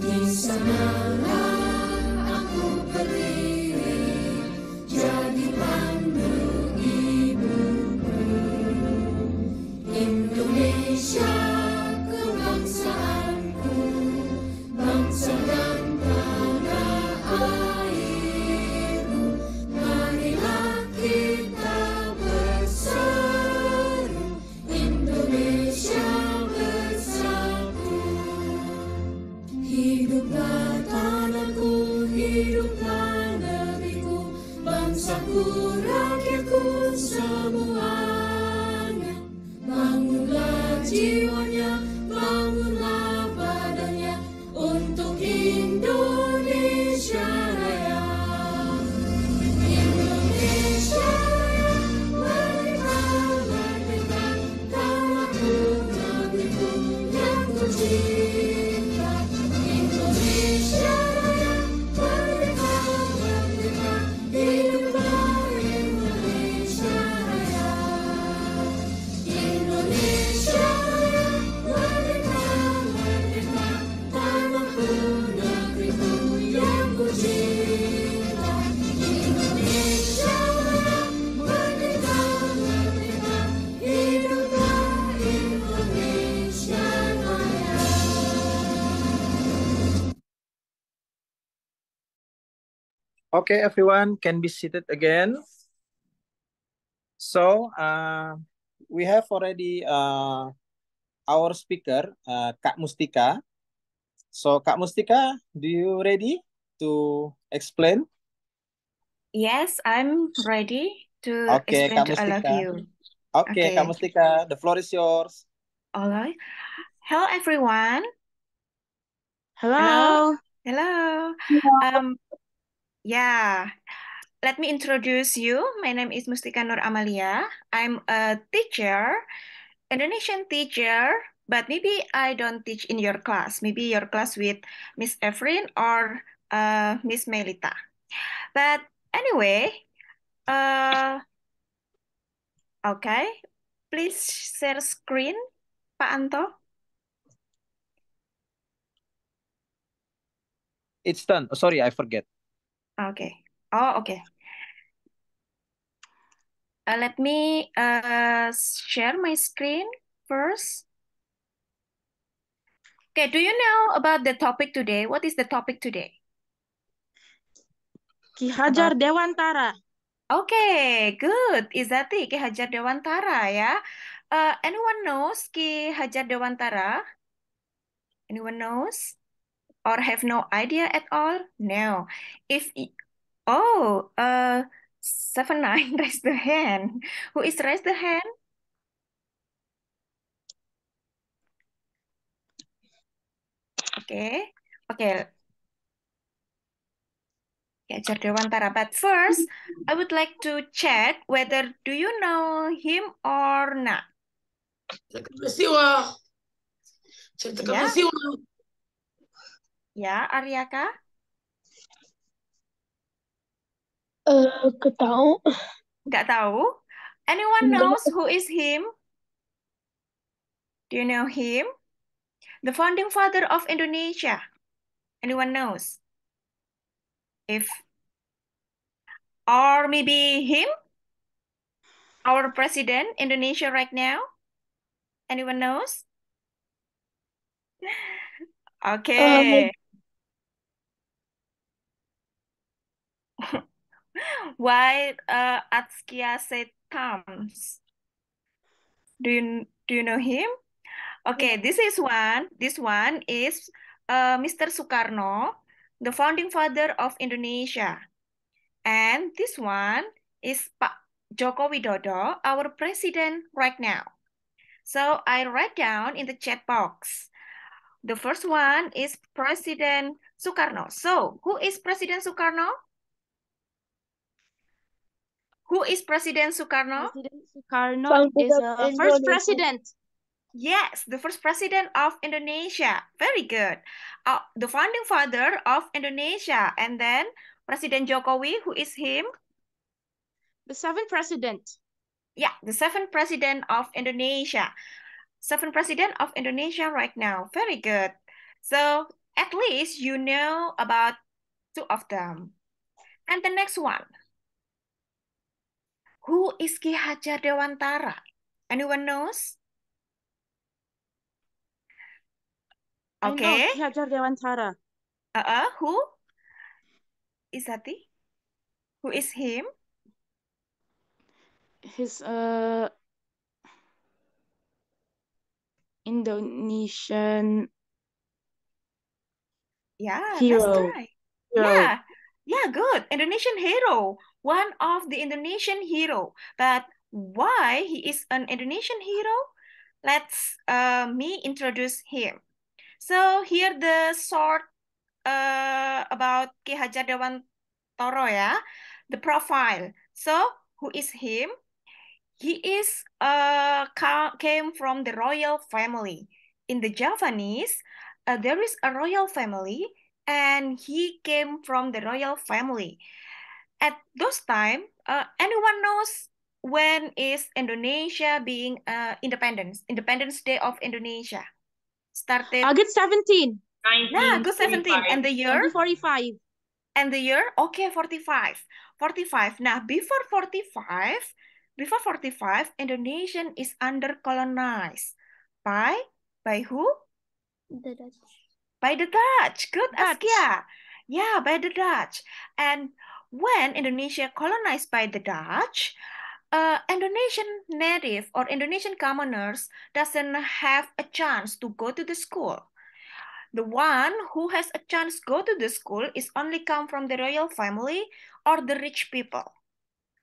Di sanalah aku berdiri, jadi pandu ibuku. Indonesia kebangsaanku, bangsa dan tanah airku. Marilah kita berseru, Indonesia bersatu. Hiduplah tanahku, hiduplah negeriku, bangsaku, rakyatku semuanya. Bangunlah jiwanya, bangunlah badannya, untuk Indonesia Raya. Indonesia Raya, merdeka, merdeka, tanahku, negeriku yang kucinta. Indonesia Raya, merdeka, merdeka, hiduplah Indonesia Raya. Indonesia Raya, merdeka, merdeka, tanahku, negeriku yang kucinta. Indonesia Raya, merdeka, merdeka, hiduplah Indonesia Raya. Okay, everyone can be seated again. So, we have already our speaker, Kak Mustika. So, Kak Mustika, do you ready to explain? Yes, I'm ready to Okay, explain Kak to all of Mustika. you. Okay, Kak Okay. Mustika, the floor is yours. All right. Hello, everyone. Hello. Hello. Yeah. Let me introduce you. My name is Mustika Nur Amalia. I'm a teacher, Indonesian teacher, but maybe I don't teach in your class. Maybe your class with Miss Efrin or Miss Melita. But anyway, okay. Please share screen, Pak Anto. It's done. Oh, sorry, I forget. Okay. Oh, okay. Let me share my screen first. Okay, do you know about the topic today? What is the topic today? Ki Hajar Dewantara. Okay, good. Izati, Ki Hajar Dewantara ya. Anyone knows Ki Hajar Dewantara? Anyone knows? Or have no idea at all? No. Oh, 79 raise the hand. Who is raise the hand? Okay. Okay. Ki Hajar Dewantara. But first, I would like to check whether do you know him or not? Peristiwa. Ceritakan Ya. peristiwa. Ya, Aryaka? Nggak tahu. Nggak tahu? Anyone knows who is him? Do you know him? The founding father of Indonesia. Anyone knows? Or maybe him? Our president, Indonesia right now? Anyone knows? Okay. Why Atskia Setams? Do you know him? Okay, this one is Mr. Sukarno, the founding father of Indonesia. And this one is Pak Joko Widodo, our president right now. So I write down in the chat box. The first one is President Sukarno. So who is President Sukarno? Who is President Sukarno? President Sukarno is the first president. Yes, the first president of Indonesia. Very good. The founding father of Indonesia. And then President Jokowi, who is him? The seventh president. Yeah, the seventh president of Indonesia. Seventh president of Indonesia right now. Very good. So at least you know about two of them. And the next one. Who is Ki Hajar Dewantara? Anyone knows? I know Okay. Ki Hajar Dewantara. Who? Isati? Who is him? He's Indonesian Yeah, that's hero. right. Hero. Yeah, good. Indonesian hero. One of the Indonesian hero. But why he is an Indonesian hero? Let's me introduce him. So here the short about Ki Hajar Dewantara ya, the profile. So who is him? He is came from the royal family. In the Javanese, there is a royal family, and he came from the royal family. At those time, anyone knows when is Indonesia being Independence Day of Indonesia started. August 17. Nah, August 17. And the year? 1945. And the year? Okay, 45. 45. Nah, before 45, Indonesian is under colonized. By who? The Dutch. By the Dutch. Good, Dutch. Askia. Yeah, by the Dutch. And when Indonesia colonized by the Dutch, Indonesian native or Indonesian commoners doesn't have a chance to go to the school. The one who has a chance go to the school is only come from the royal family or the rich people.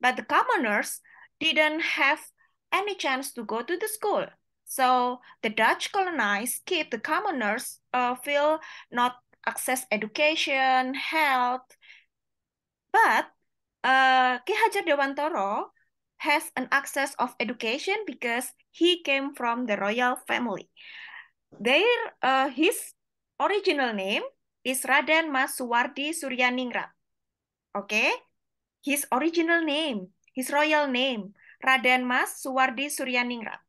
But the commoners didn't have any chance to go to the school. So the Dutch colonized keep the commoners feel not access education, health. But Ki Hajar Dewantara has an access of education because he came from the royal family. His original name is Raden Mas Suwardi Suryaningrat. Okay, his original name, his royal name, Raden Mas Suwardi Suryaningrat,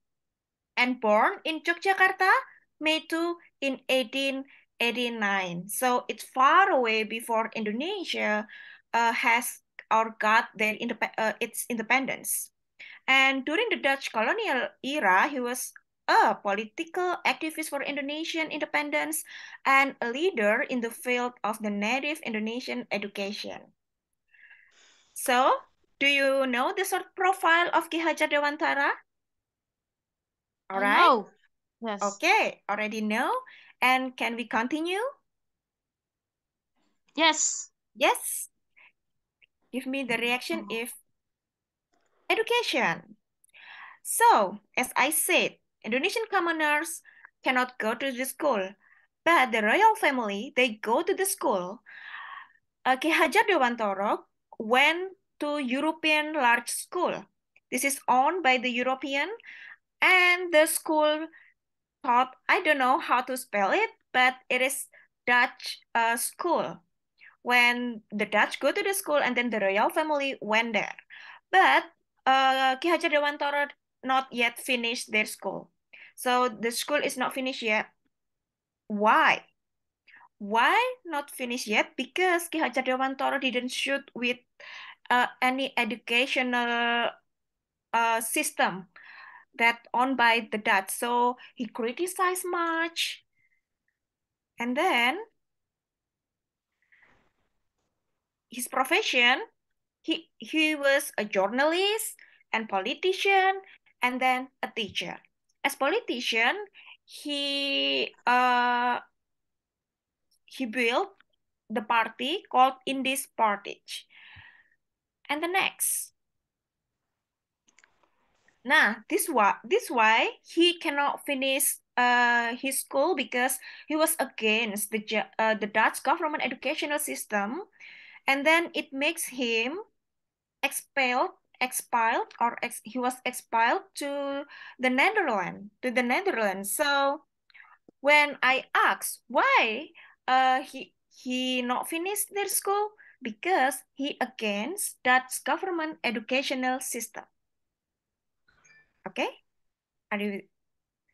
and born in Yogyakarta, May 2 in 1889. So it's far away before Indonesia has or got their its independence. And during the Dutch colonial era, he was a political activist for Indonesian independence and a leader in the field of the native Indonesian education. So, do you know the short profile of Ki Hajar Dewantara? All I right. know. Yes. Okay, already know. And can we continue? Yes. Yes. Give me the reaction if education. So, as I said, Indonesian commoners cannot go to the school, but the royal family, they go to the school. Ki Hajar Dewantara went to European large school. This is owned by the European, and the school taught, I don't know how to spell it, but it is Dutch school. When the Dutch go to the school and then the royal family went there. But Ki Hajar Dewantara not yet finished their school. So the school is not finished yet. Why? Why not finished yet? Because Ki Hajar Dewantara didn't shoot with any educational system that owned by the Dutch. So he criticized much. And then his profession, he was a journalist and politician and then a teacher. As politician, he built the party called Indies Party. And the next. Nah, this why he cannot finish his school because he was against the Dutch government educational system, and then it makes him he was expelled to the Netherlands. So when I asked why he not finished their school, because he against Dutch government educational system. Okay, are you?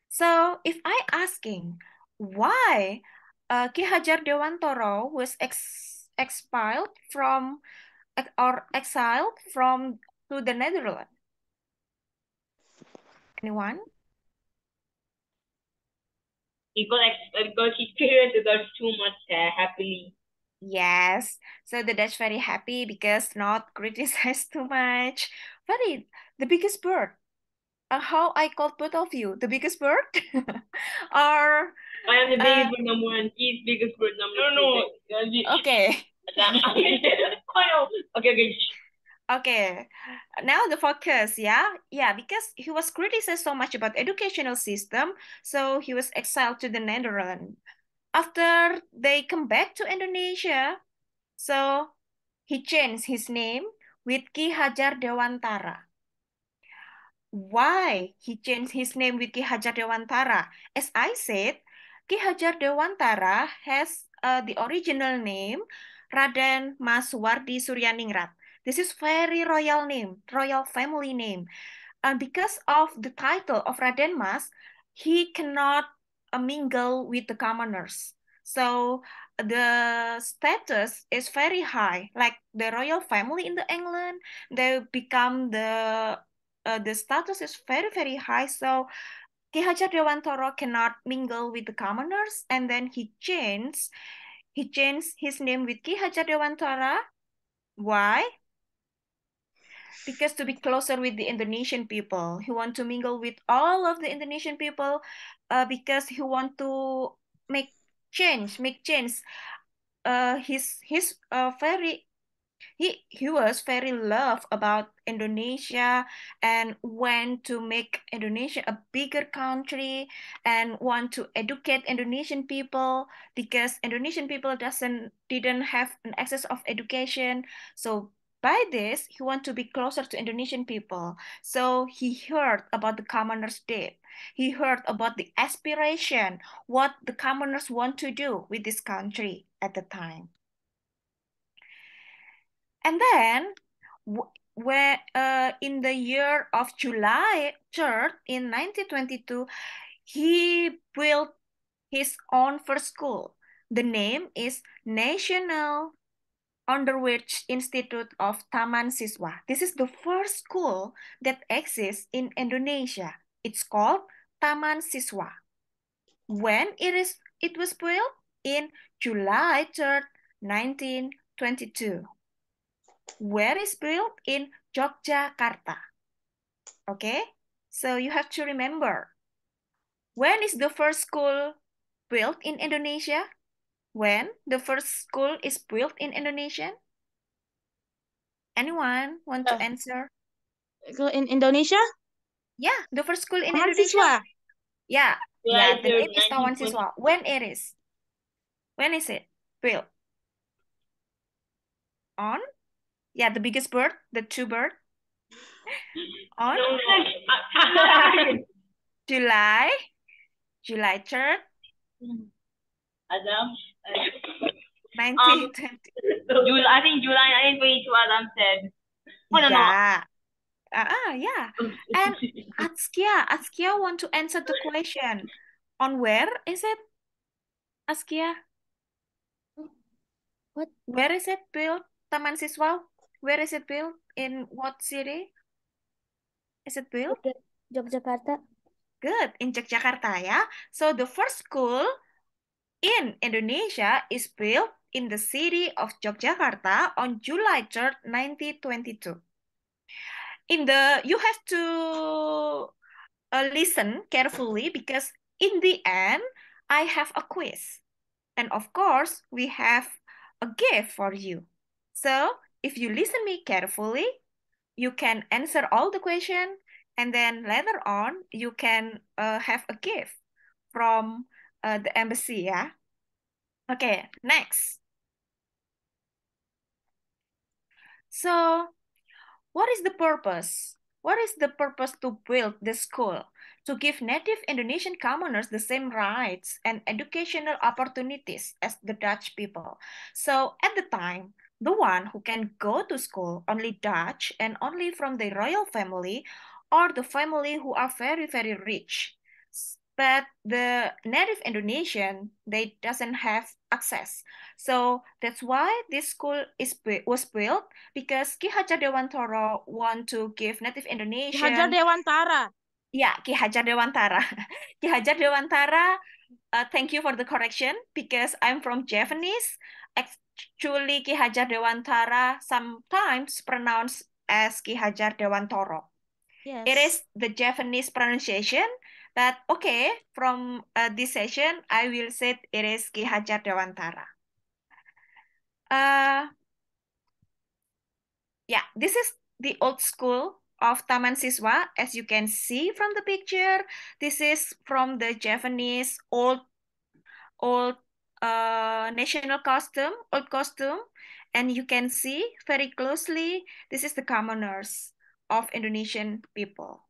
So if I asking why Ki Hajar Dewantara was expelled from or exiled from to the Netherlands? Anyone? Because his parents got too much happily. Yes, so the Dutch very happy because not criticized too much. Very the biggest bird. How I called both of you? The biggest bird? Or I am the biggest bird number one. He's biggest bird number two. okay. Oh no. Okay. Okay, now the focus, yeah, because he was criticized so much about educational system, so he was exiled to the Netherlands. After they come back to Indonesia, so he changed his name with Ki Hajar Dewantara. Why he changed his name with Ki Hajar Dewantara? As I said, Ki Hajar Dewantara has the original name Raden Mas Wardi Suryaningrat. This is very royal name, royal family name. And because of the title of Raden Mas, he cannot mingle with the commoners. So the status is very high, like the royal family in the England. They become the status is very very high. So Ki Hajar Dewantara cannot mingle with the commoners, and then he changed his name with Ki Hajar Dewantara. Why? Because to be closer with the Indonesian people, he want to mingle with all of the Indonesian people, because he want to make change. He's very he was very love about Indonesia and want to make Indonesia a bigger country and want to educate Indonesian people because Indonesian people didn't have an access of education. So by this, he want to be closer to Indonesian people. So he heard about the commoners did. He heard about the aspiration, what the commoners want to do with this country at the time. And then, where in the year of July 3rd in 1922, he built his own first school. The name is National Underwich Institute of Taman Siswa. This is the first school that exists in Indonesia. It's called Taman Siswa. When it was built? In July 3rd, 1922. Where is built? In Yogyakarta. Okay, so you have to remember. When is the first school built in Indonesia? When the first school is built in Indonesia? Anyone want to answer? In Indonesia? Yeah, the first school in Taman Indonesia. Siswa. Yeah, July the name 3rd, is Taman 1920. Siswa. When it is? When is it built? On? Yeah, the biggest bird, the two bird. On July 3rd, Adam. 1920. I think July 1922, Adam said. Oh, no, no. Yeah. Yeah. And Askia want to answer the question. On where is it, Askia? What? Where is it built? Taman Siswa? Where is it built? In what city is it built? Yogyakarta. Good, in Yogyakarta, yeah. So the first school in Indonesia is built in the city of Yogyakarta on July 3rd, 1922. You have to listen carefully because in the end, I have a quiz. And of course, we have a gift for you. So if you listen me carefully, you can answer all the questions, and then later on, you can have a gift from the embassy, yeah? Okay, next. So, what is the purpose? What is the purpose to build the school? To give native Indonesian commoners the same rights and educational opportunities as the Dutch people. So at the time, the one who can go to school only Dutch and only from the royal family or the family who are very, very rich. but the native Indonesian, they doesn't have access. So that's why this school was built, because Ki Hajar Dewantara want to give native Ki Hajar Indonesian. Dewantara. Yeah, Ki Hajar Dewantara. Ki Hajar Dewantara, thank you for the correction, because I'm from Javanese. Actually, Ki Hajar Dewantara sometimes pronounced as Ki Hajar Dewantara. It Yes. is the Javanese pronunciation, but okay, from this session, I will say it is Ki Hajar Dewantara. Yeah, this is the old school of Taman Siswa. As you can see from the picture, this is from the Javanese old national costume, old costume, and you can see very closely, this is the commoners of Indonesian people.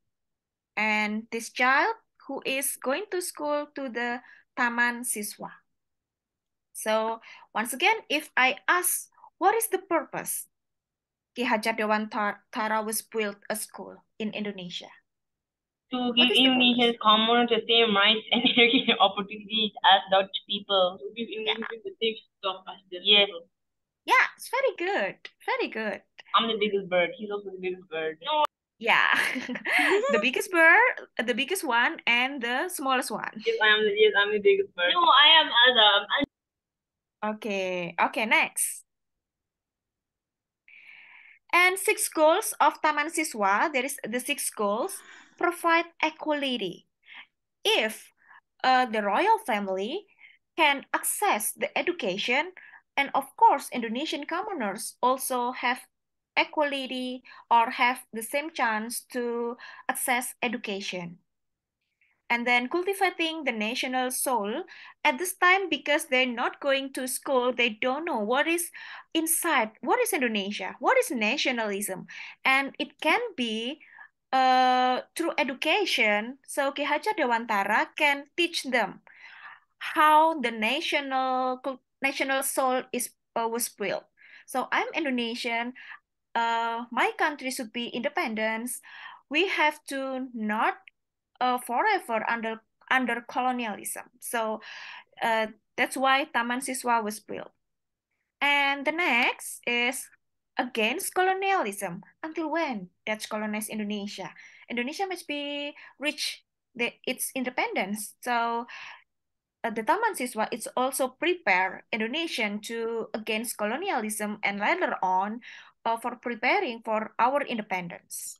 And this child who is going to school to the Taman Siswa. So once again, if I ask, what is the purpose Ki Hajar Dewantara was built a school in Indonesia? To What give is the Indonesian purpose? commoners the same rights and opportunities as Dutch people. To give Indonesians the same stuff as Dutch people. Yeah, it's very good. Very good. I'm the biggest bird. He's also the biggest bird. No. Yeah. The biggest bird, the biggest one, and the smallest one. Yes, I'm the biggest bird. No, I am Adam. Okay. Okay, next. And 6 goals of Taman Siswa, there is the 6 goals, provide equality. If the royal family can access the education, and of course, Indonesian commoners also have equality or have the same chance to access education. And then cultivating the national soul at this time, because they're not going to school, they don't know what is inside, what is Indonesia, what is nationalism, and it can be through education. So Ki Hajar Dewantara can teach them how the national soul is was built. So I'm Indonesian. My country should be independence. We have to not forever under colonialism. So that's why Taman Siswa was built. And the next is against colonialism. Until when Dutch colonized Indonesia? Indonesia must be reach its independence. So the Taman Siswa is also prepare Indonesian to against colonialism, and later on for preparing for our independence.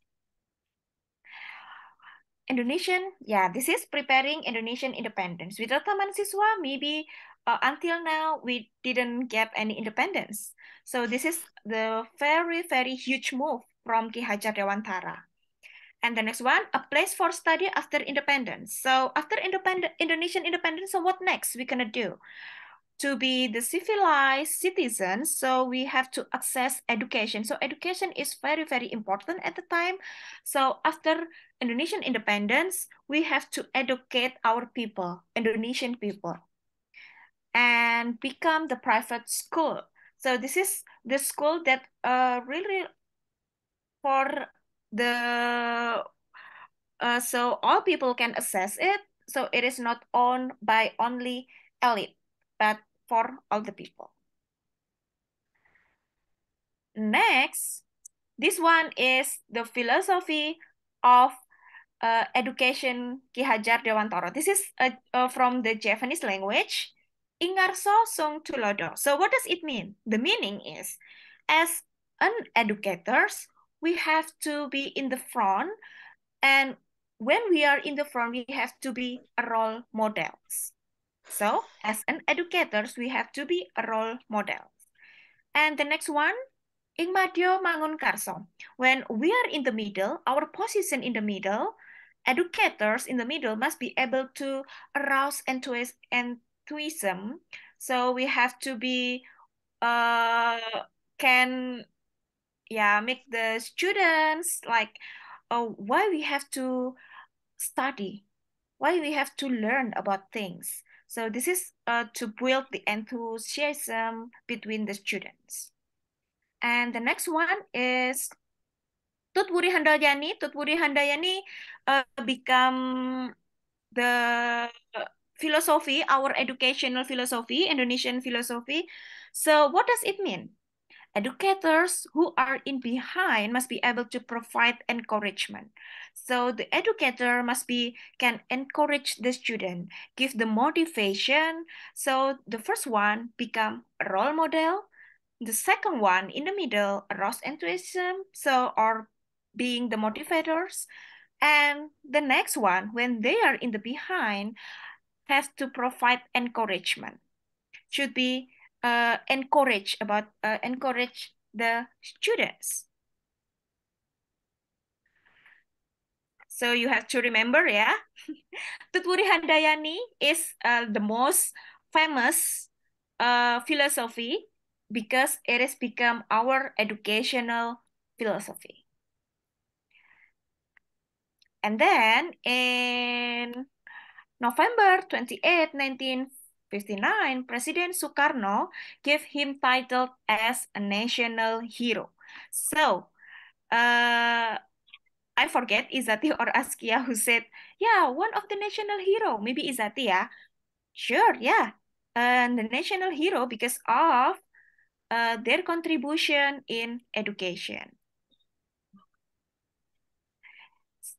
Indonesian, yeah, this is preparing Indonesian independence. Without Taman Siswa, maybe until now we didn't get any independence. So this is the very, very huge move from Ki Hajar Dewantara. And the next one, a place for study after independence. So after Indonesian independence, so what next we gonna do? To be the civilized citizens, so we have to access education. So education is very, very important at the time. So after Indonesian independence, we have to educate our people, Indonesian people, and become the private school. So this is the school that really for the so all people can access it. So it is not owned by only elite, but for all the people. Next, this one is the philosophy of education Ki Hajar Dewantara. This is from the Javanese language. Ingarso sung tulodo. So what does it mean? The meaning is, as an educators, we have to be in the front, and when we are in the front, we have to be a role models. So as an educators, we have to be a role model. And the next one, Ing Madyo Mangun Karso. When we are in the middle, our position in the middle, educators in the middle must be able to arouse enthusiasm. So we have to be can make the students like why we have to study, why we have to learn about things. So this is to build the enthusiasm between the students. And the next one is Tutwuri Handayani. Tutwuri Handayani become the philosophy, our educational philosophy, Indonesian philosophy. So what does it mean? Educators who are in behind must be able to provide encouragement. So the educator can encourage the student, give the motivation. So the first one become a role model. The second one in the middle, arouse enthusiasm. So or being the motivators. And the next one, when they are in the behind, has to provide encouragement. Should be encourage the students. So you have to remember, yeah. Tutwuri Handayani is the most famous philosophy because it has become our educational philosophy. And then in November 28, 1959, President Sukarno gave him title as a national hero. So, I forget Izati or Askia who said, yeah, one of the national hero, maybe Izati, yeah. Sure, yeah. And the national hero because of their contribution in education.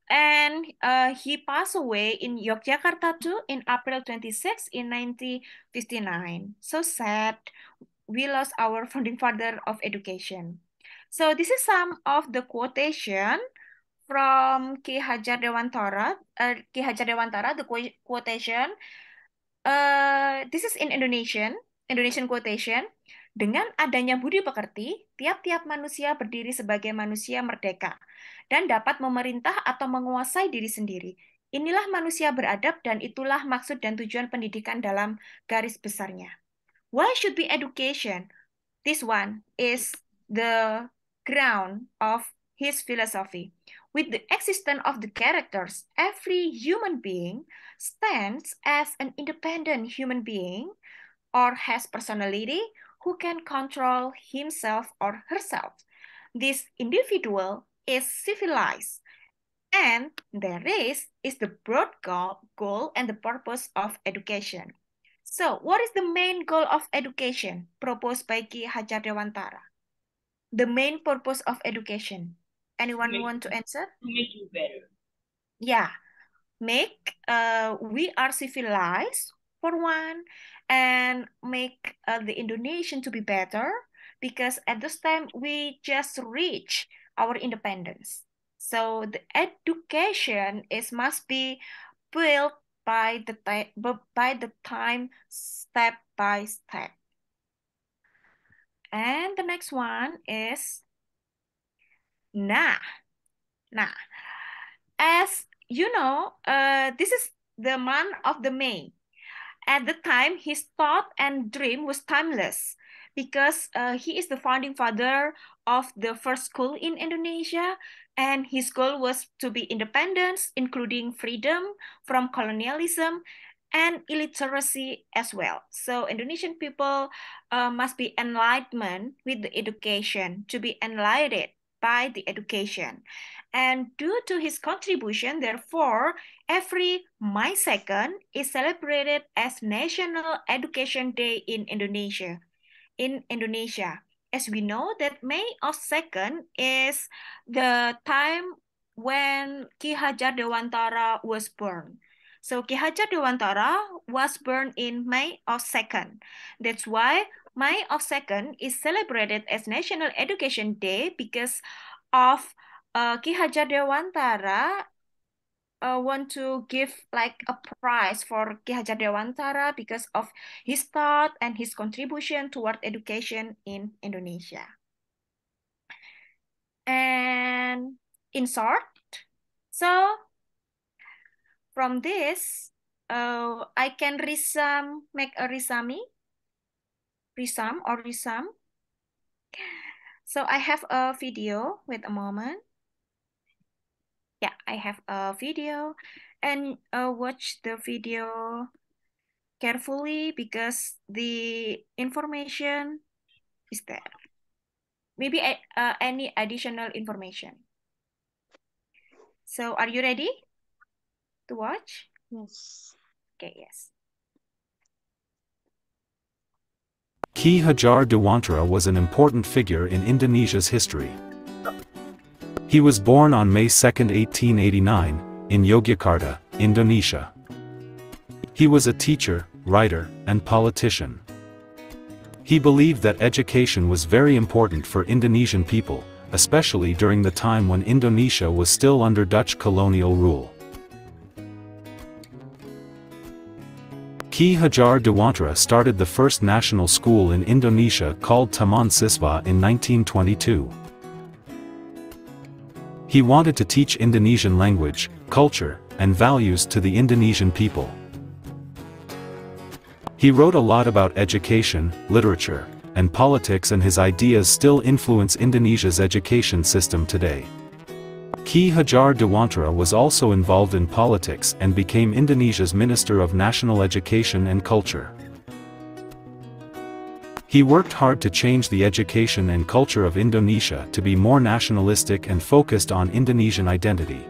And he passed away in Yogyakarta too in April 26 in 1959. So sad. We lost our founding father of education. So this is some of the quotation from Ki Hajar Dewantara. The quotation. This is in Indonesian quotation. Dengan adanya budi pekerti, tiap-tiap manusia berdiri sebagai manusia merdeka dan dapat memerintah atau menguasai diri sendiri. Inilah manusia beradab dan itulah maksud dan tujuan pendidikan dalam garis besarnya. Why should be education? This one is the ground of his philosophy. With the existence of the characters, every human being stands as an independent human being or has personality who can control himself or herself. This individual is civilized, and the race is the broad goal and the purpose of education. So, what is the main goal of education proposed by Ki Hajar Dewantara? The main purpose of education. Anyone want to answer? To make you better. Yeah, we are civilized for one, and make the Indonesian to be better because at this time we just reach our independence. So the education must be built by the time step by step. And the next one is nah. As you know, this is the month of the May. At the time, his thought and dream was timeless because he is the founding father of the first school in Indonesia, and his goal was to be independence, including freedom from colonialism and illiteracy as well. So Indonesian people must be enlightened with the education, to be enlightened by the education. And due to his contribution, therefore, every May 2nd is celebrated as National Education Day in Indonesia. As we know that May 2nd is the time when Ki Hajar Dewantara was born. So Ki Hajar Dewantara was born in May 2nd. That's why May 2nd is celebrated as National Education Day because of Ki Hajar Dewantara want to give like a prize for Ki Hajar Dewantara because of his thought and his contribution toward education in Indonesia. And in short, so from this, I can make a resum. So I have a video, wait a moment. Yeah, I have a video and watch the video carefully because the information is there. Maybe any additional information. So are you ready to watch? Yes. Okay, yes. Ki Hajar Dewantara was an important figure in Indonesia's history. He was born on May 2, 1889, in Yogyakarta, Indonesia. He was a teacher, writer, and politician. He believed that education was very important for Indonesian people, especially during the time when Indonesia was still under Dutch colonial rule. Ki Hajar Dewantara started the first national school in Indonesia called Taman Siswa in 1922. He wanted to teach Indonesian language, culture, and values to the Indonesian people. He wrote a lot about education, literature, and politics, and his ideas still influence Indonesia's education system today. Ki Hajar Dewantara was also involved in politics and became Indonesia's Minister of National Education and Culture. He worked hard to change the education and culture of Indonesia to be more nationalistic and focused on Indonesian identity.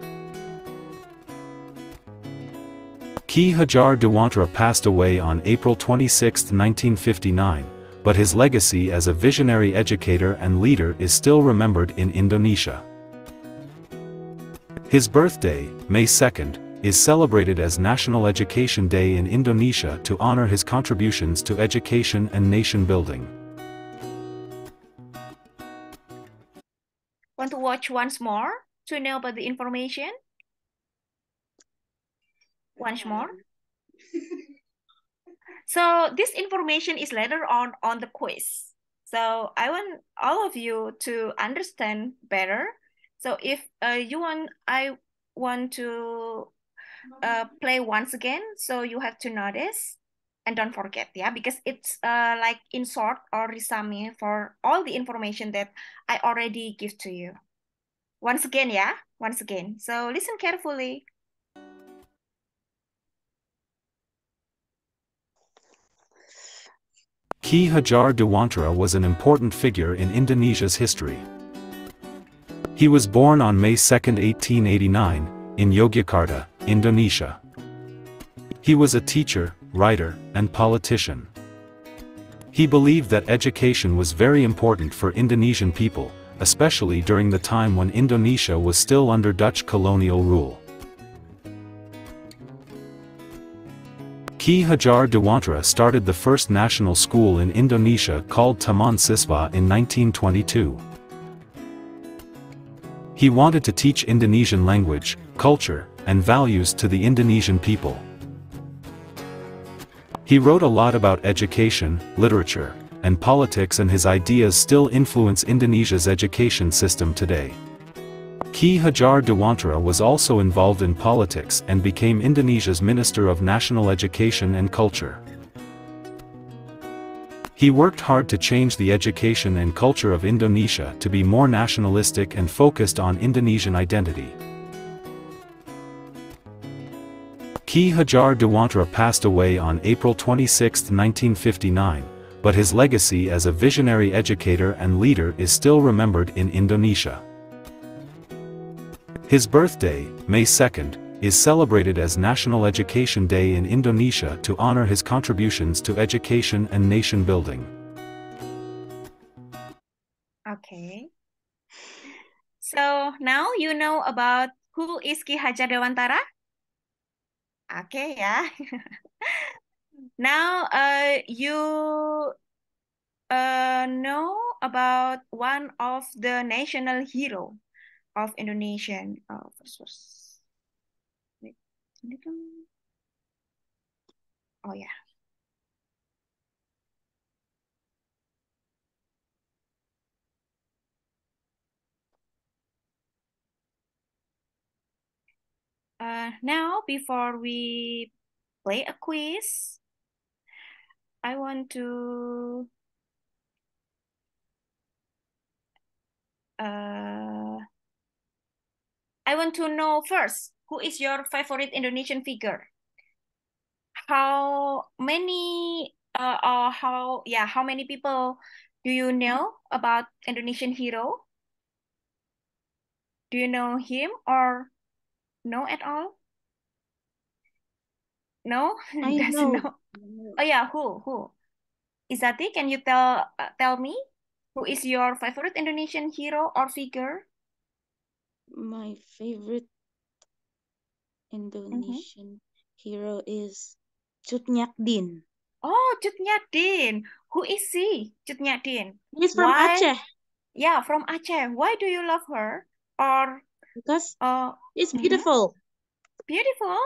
Ki Hajar Dewantara passed away on April 26, 1959, but his legacy as a visionary educator and leader is still remembered in Indonesia. His birthday, May 2nd, is celebrated as National Education Day in Indonesia to honor his contributions to education and nation building. Want to watch once more to know about the information? Once more. So this information is later on the quiz. So I want all of you to understand better. So if you want, I want to play once again. So you have to notice and don't forget, yeah, because it's like in short or resume for all the information that I already give to you. Once again, yeah, once again. So listen carefully. Ki Hajar Dewantara was an important figure in Indonesia's history. He was born on May 2, 1889, in Yogyakarta, Indonesia. He was a teacher, writer, and politician. He believed that education was very important for Indonesian people, especially during the time when Indonesia was still under Dutch colonial rule. Ki Hajar Dewantara started the first national school in Indonesia called Taman Siswa in 1922. He wanted to teach Indonesian language, culture, and values to the Indonesian people. He wrote a lot about education, literature, and politics, and his ideas still influence Indonesia's education system today. Ki Hajar Dewantara was also involved in politics and became Indonesia's Minister of National Education and Culture. He worked hard to change the education and culture of Indonesia to be more nationalistic and focused on Indonesian identity. Ki Hajar Dewantara passed away on April 26, 1959, but his legacy as a visionary educator and leader is still remembered in Indonesia. His birthday, May 2nd, is celebrated as National Education Day in Indonesia to honor his contributions to education and nation building. Okay. So now you know about who is Ki Hajar Dewantara? Okay, yeah. Now you know about one of the national hero of Indonesian. First. Wait. Oh yeah. Now before we play a quiz, I want to know first, who is your favorite Indonesian figure? How many how many people do you know about Indonesian hero? Do you know him or no at all? No, I doesn't know. know. Oh yeah, who? Izati, can you tell me who is your favorite Indonesian hero or figure? My favorite Indonesian hero is Cut Nyak Dien. Oh, Cut Nyak Dien. Who is she? Cut Nyak Dien. He's from Why? Aceh Yeah, from Aceh. Why do you love her? Or because it's mhm, beautiful. beautiful.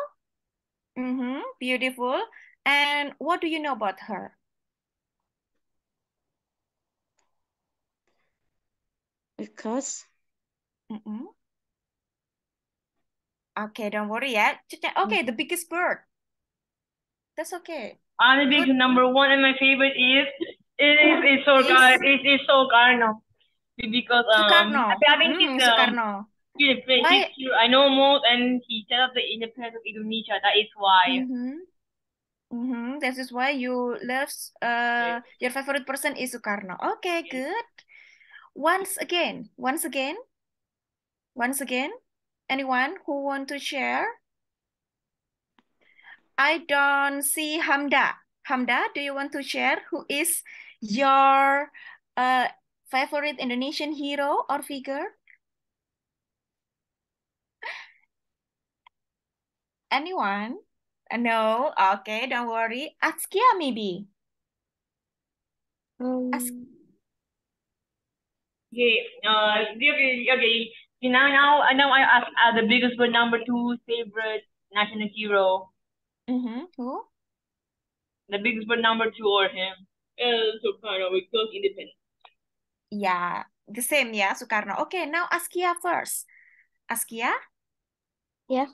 Beautiful. And what do you know about her? Because Mhm. Okay, don't worry ya. Okay, the biggest bird. That's okay. The big Good. number one and my favorite is Is Soekarno. Because Sukarno. I think he's Sukarno. Why? he's I know most and he set up the independence of Indonesia. That is why. That is why you love your favorite person is Sukarno. Okay, good. Once again. Anyone who want to share? I don't see Hamda. Hamda, do you want to share who is your favorite Indonesian hero or figure? Anyone? No? Okay, don't worry. Askia maybe. Okay. See, now I ask the biggest but number two favorite national hero. Who? The biggest but number two or him. Soekarno because independence. Yeah, the same ya, Sukarno. Okay, now Askia first. Askia? Yeah.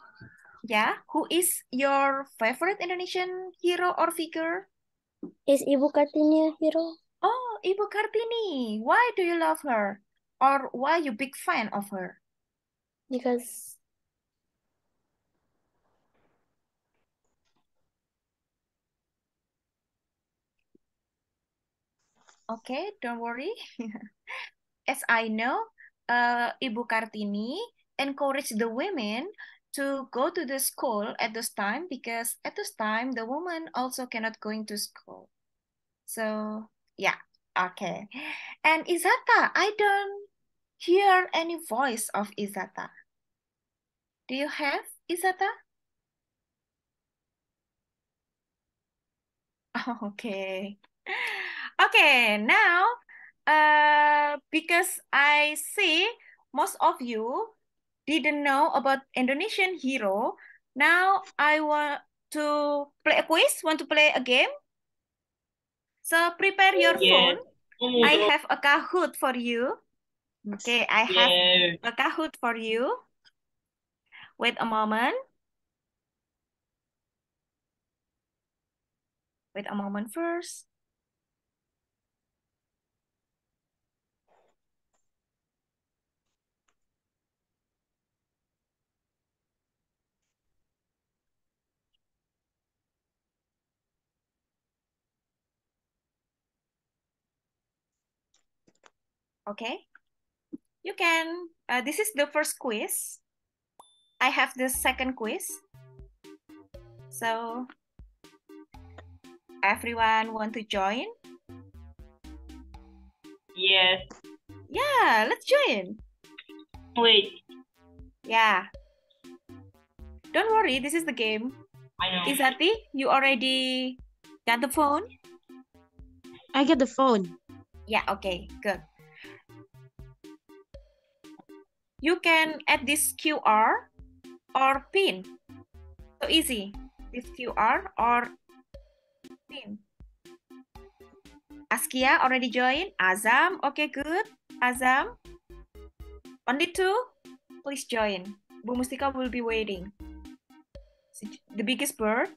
Yeah, who is your favorite Indonesian hero or figure? Is Ibu Kartini a hero? Oh, Ibu Kartini. Why do you love her? Or why you big fan of her? Because Okay, don't worry. As I know, Ibu Kartini encouraged the women to go to the school at this time because at this time the woman also cannot going to school. So yeah, okay. And Izata, I don't hear any voice of Izata. Do you have Izata? Okay. Okay, now because I see most of you didn't know about Indonesian hero, now I want to play a quiz, want to play a game. So prepare your phone. I have a Kahoot for you. Okay, I have a Kahoot for you. Wait a moment. Wait a moment first. Okay, you can, this is the first quiz. I have the second quiz. So, everyone want to join? Yes. Yeah, let's join. Wait. Yeah. Don't worry, this is the game. I know. Izati, you already got the phone? I get the phone. Yeah, okay, good. You can add this QR or pin. So easy. This QR or pin. Askia already joined. Azam, okay, good. Azam. Only two? Please join. Bu Mustika will be waiting. The biggest bird.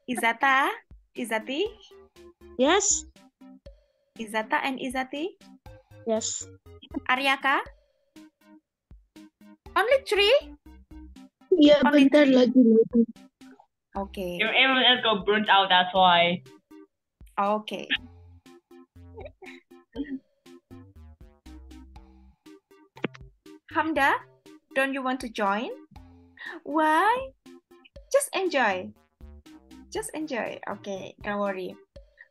Izata, Izati, Yes? Izata and Izati. Yes. Aryaka. Only three? Iya, Only bentar three. lagi. Okay. Everyone else got burnt out, that's why. Okay. Hamda, don't you want to join? Why? Just enjoy. Just enjoy. Okay, don't worry.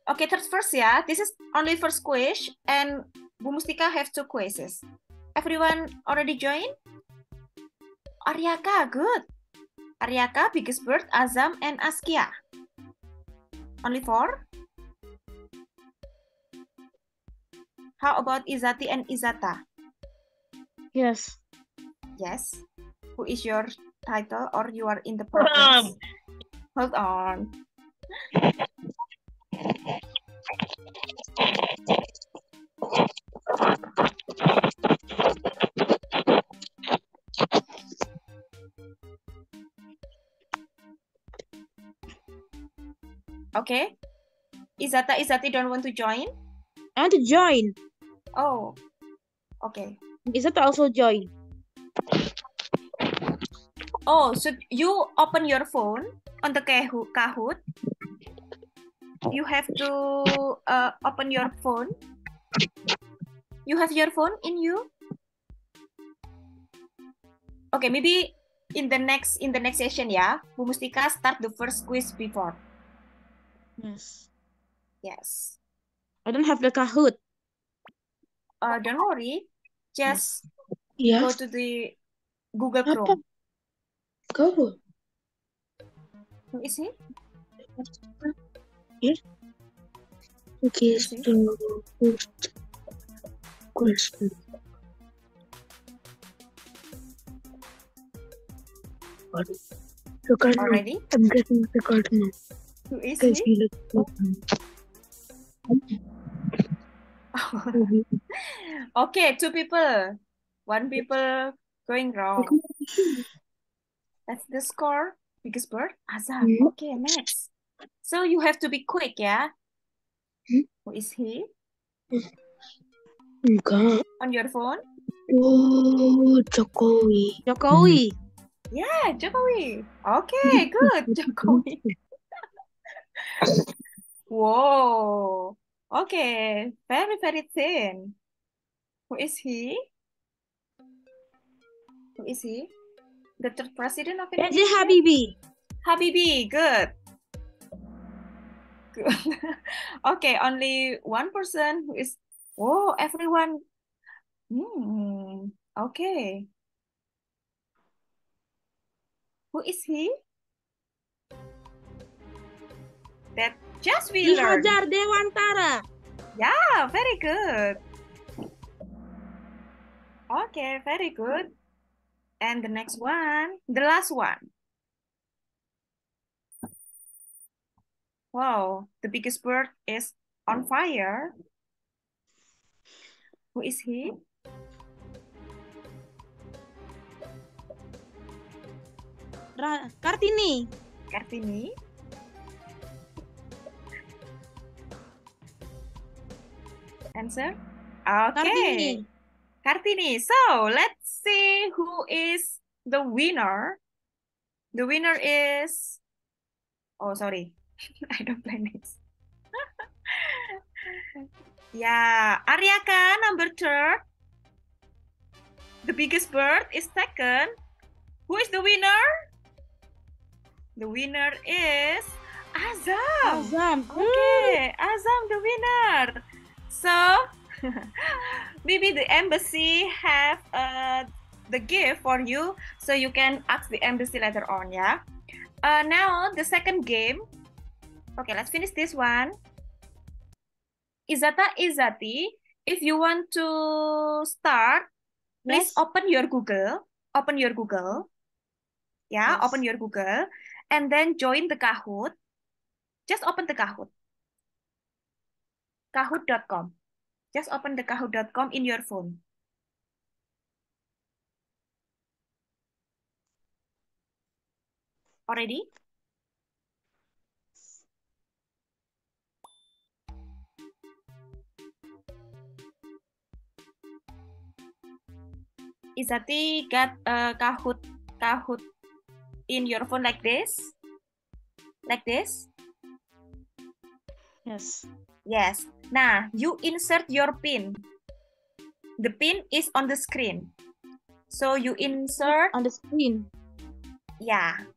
Okay, first ya. This is only first quiz, and Bu Mustika have 2 quizzes. Everyone already joined? Aryaka, good. Aryaka, Biggest Bird, Azam, and Askia. Only 4? How about Izati and Izata? Yes. Yes. Who is your title or you are in the progress? Hold on. Okay. Izati don't want to join? I want to join. Oh. Okay. Izata also join. Oh, so you open your phone on the Kahoot. You have to open your phone. You have your phone in you? Okay, maybe in the next session ya, Bu Mustika start the first quiz before. Yes. Yes. I don't have the Kahoot. Don't worry. Just Iya. go to the Google Apa? Chrome. Go. Who is he? Okay, Is it? so first question. Record now. Already? I'm getting record now. Who is Guys, he? you look Okay, 2 people. 1 people going wrong. That's the score. Biggest Bird, Azam. Hmm. Okay, next. So you have to be quick, yeah? Who is he? Enggak. On your phone? Oh, Jokowi. Jokowi. Yeah, Jokowi. Okay, good. Jokowi. Whoa. Okay, very, very thin. Who is he? Who is he? The 3rd president of That's Indonesia? Habibie. Habibie, good. Good. Okay, only 1 person who is. Oh, everyone. Okay. Who is he? That just we Ki learned. Hajar Dewantara. Yeah, very good. Okay, very good. And the next one, the last one. Wow, the Biggest Bird is on fire. Who is he? Kartini. Kartini. Answer? Okay. Kartini. Kartini. So let's see who is the winner. The winner is. Oh, sorry. I don't play next. Yeah, Aryaka number 3rd. The Biggest Bird is 2nd. Who is the winner? The winner is Azam. Azam. Okay, Azam the winner. So maybe the embassy have the gift for you, so you can ask the embassy later on, yeah. Now the second game. Okay, let's finish this one. Izati, if you want to start, please Yes. open your Google. Yeah, Yes. open your Google and then join the Kahoot. Just open the Kahoot. Kahoot.com. Just open the Kahoot.com in your phone. Already? Izati got Kahoot in your phone like this? Like this? Yes. Yes. Nah, you insert your pin. The pin is on the screen. So you insert, On the screen. yeah.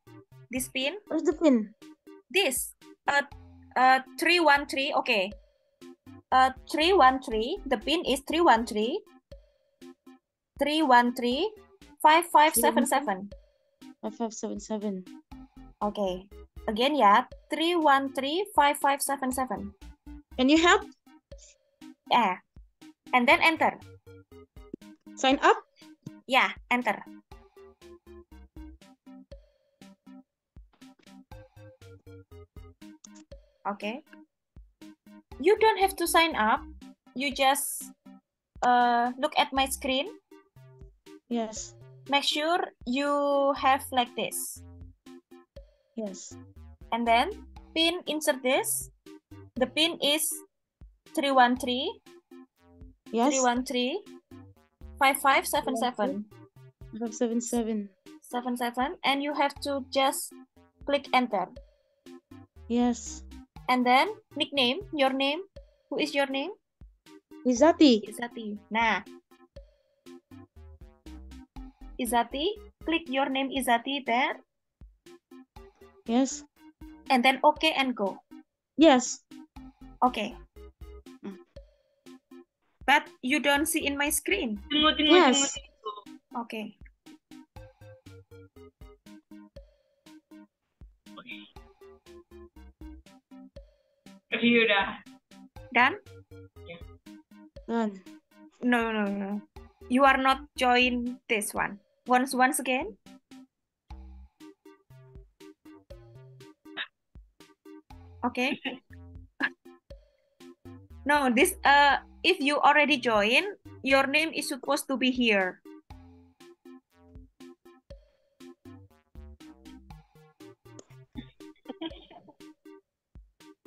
This pin. Where's the pin? This 313. Okay. 313. The pin is 313. 313 5577. 5577. Okay. Again ya. 313 5577. Can you help? Yeah. And then enter. Sign up? Yeah, enter. Okay. You don't have to sign up. You just look at my screen. Yes. Make sure you have like this. Yes. And then pin, insert this. The pin is 313 Yes. 313 5577 577. 77, and you have to just click enter. Yes. And then nickname, your name. Who is your name? Izati. Izati. Nah. Izati, click your name Izati there. Yes. And then okay and go. Yes. Okay. But you don't see in my screen. Tunggu. Yes. Okay. Review udah. Done? Done. No. You are not join this one. Once again. Okay. No, this if you already join, your name is supposed to be here.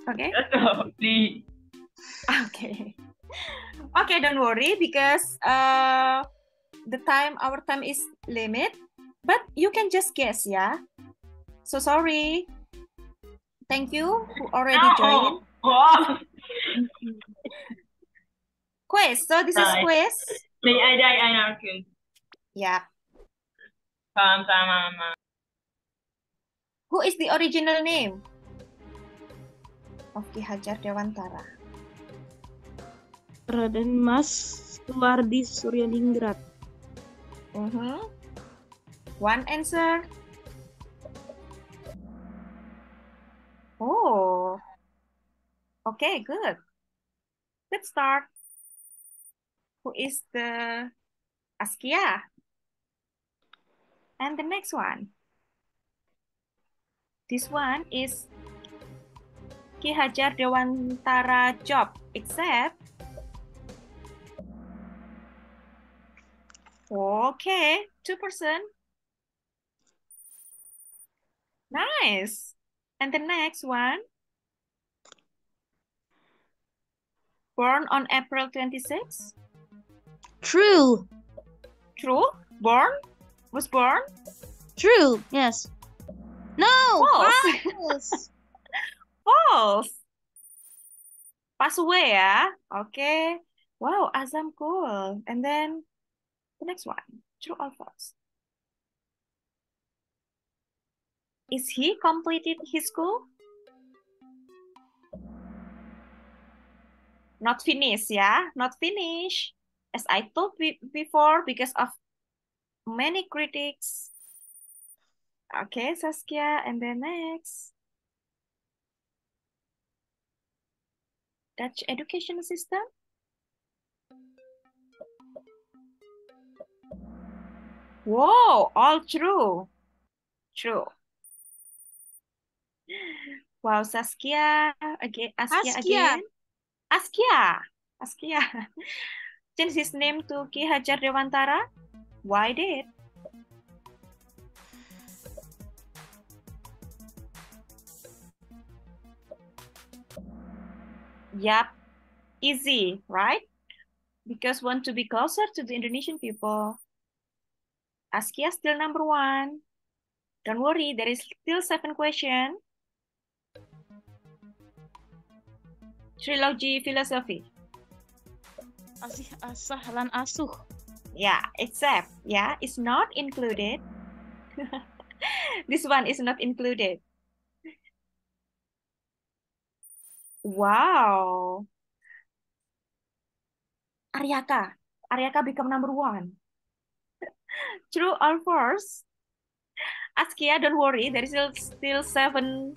Okay. Atau di Okay. Okay, don't worry because our time is limit, but you can just guess, yeah. So sorry. Thank you who already joined. Wow. Quiz. So this is Nice. quiz. I know. Okay. Yeah. Sama. Who is the original name of Ki Hajar Dewantara? Raden Mas Suwardi Suryaningrat. One answer. Oh. Okay, good. Let's start. Who is the Askia? And the next one. This one is Ki Hajar Dewantara job, except. Okay, 2%. Nice. And the next one. Born on April 26. True. True? Born? Was born? True. Yes. No. False. False. False. Pass away ya. Okay. Wow, Azam cool. And then the next one. True or false? Is he completed his school? Not finished, yeah? Not finished. As I told before, because of many critics. Okay, Saskia, and then next. Dutch education system. Whoa, all true. True. Wow, Saskia again. Askia again. Askia. Change his name to Ki Hajar Dewantara. Why did? Yep, easy, right? Because want to be closer to the Indonesian people. Askia still number 1. Don't worry, there is still 7 questions. Trilogy philosophy. Asih asah lan asuh. Yeah, except, yeah, it's not included. This one is not included. Wow. Aryaka. Aryaka become number one. True or false? Askia, don't worry. There is still 7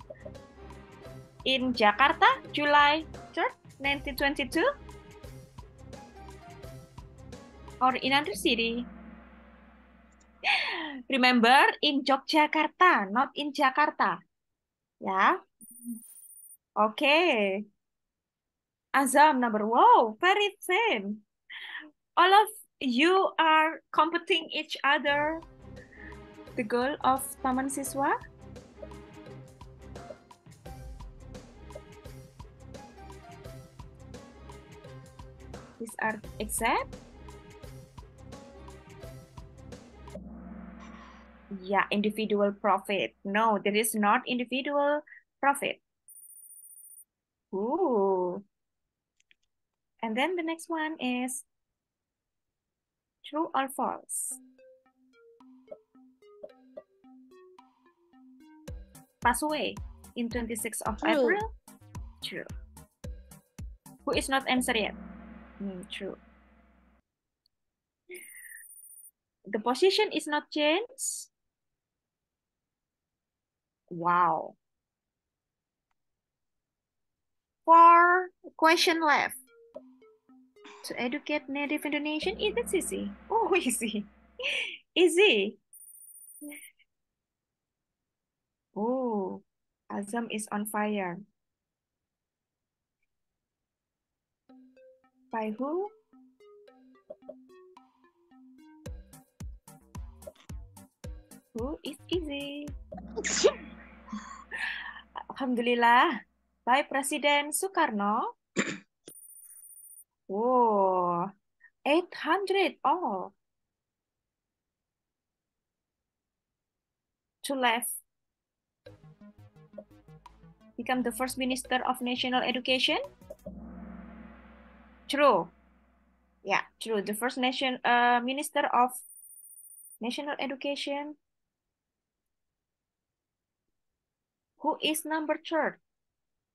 in Jakarta, July 3rd, 1922. Or in another city. Remember, in Yogyakarta, not in Jakarta. Yeah. Okay. Azam number. Wow, very thin. All of you are competing each other. The goal of Taman Siswa. These are exam. Yeah, individual profit. No, there is not individual profit. Ooh. And then the next one is true or false? Pass away in 26th of True. April? True. Who is not answer yet? True. The position is not changed? Wow. 4 question left. To educate native Indonesian, it's easy. Oh, easy. Easy. Oh, Azam is on fire. By who? Who is easy? Alhamdulillah. By Presiden Soekarno. Oh, 800. Oh. 2 left. Become the first Minister of National Education? True. Yeah, true. The first Minister of National Education. Who is number 3rd?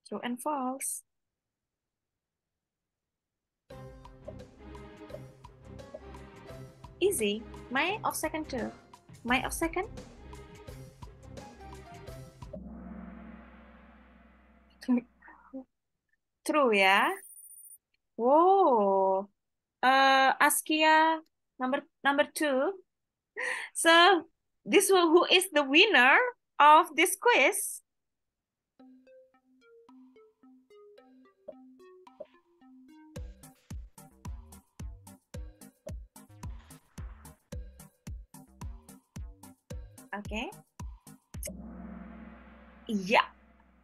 True and false. Easy. May of second too. May of second? True ya. Whoa. Askia number 2. So this one, who is the winner of this quiz? Okay. Yeah.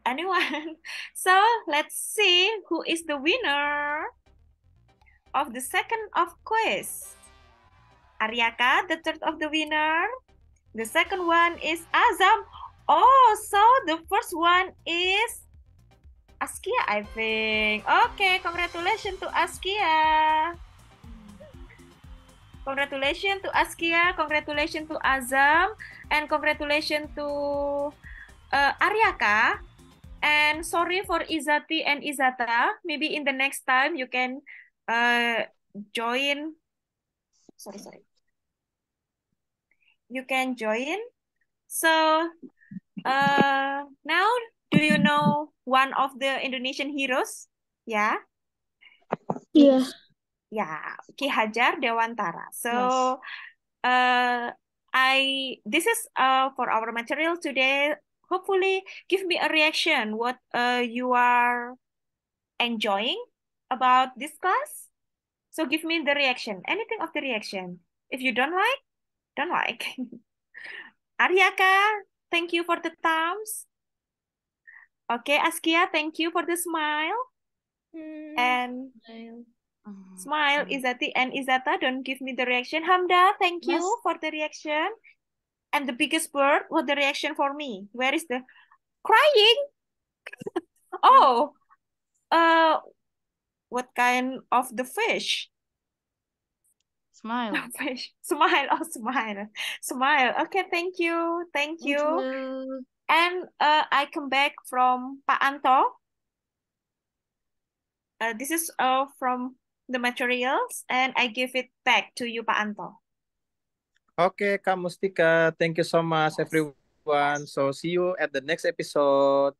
Anyone? So let's see who is the winner of the second of quiz. Aryaka, the third of the winner. The second one is Azam. Oh, so the first one is Askia, I think. Okay, congratulations to Askia. Congratulations to Askia, congratulations to Azam, and congratulations to Aryaka. And sorry for Izati and Izata. Maybe in the next time you can join. Sorry. You can join. So now, do you know one of the Indonesian heroes? Yeah. Yeah. Yeah, Ki Hajar Dewantara. So this is for our material today. Hopefully, give me a reaction what you are enjoying about this class. So give me the reaction, anything of the reaction. If you don't like, don't like. Aryaka, thank you for the thumbs. Okay, Askia, thank you for the smile. And smile, Izati and Izata, don't give me the reaction. Hamda, thank you for the reaction. And the biggest bird, what the reaction for me? Where is the crying? Oh, what kind of the fish? Smile. Smile. Oh, smile. Smile. Okay, thank you. Thank Thank you. you. And I come back from Pak Anto. This is from the materials, and I give it back to you, Pak Anto. Okay, Kak Mustika, thank you so much, Yes. everyone. So see you at the next episode.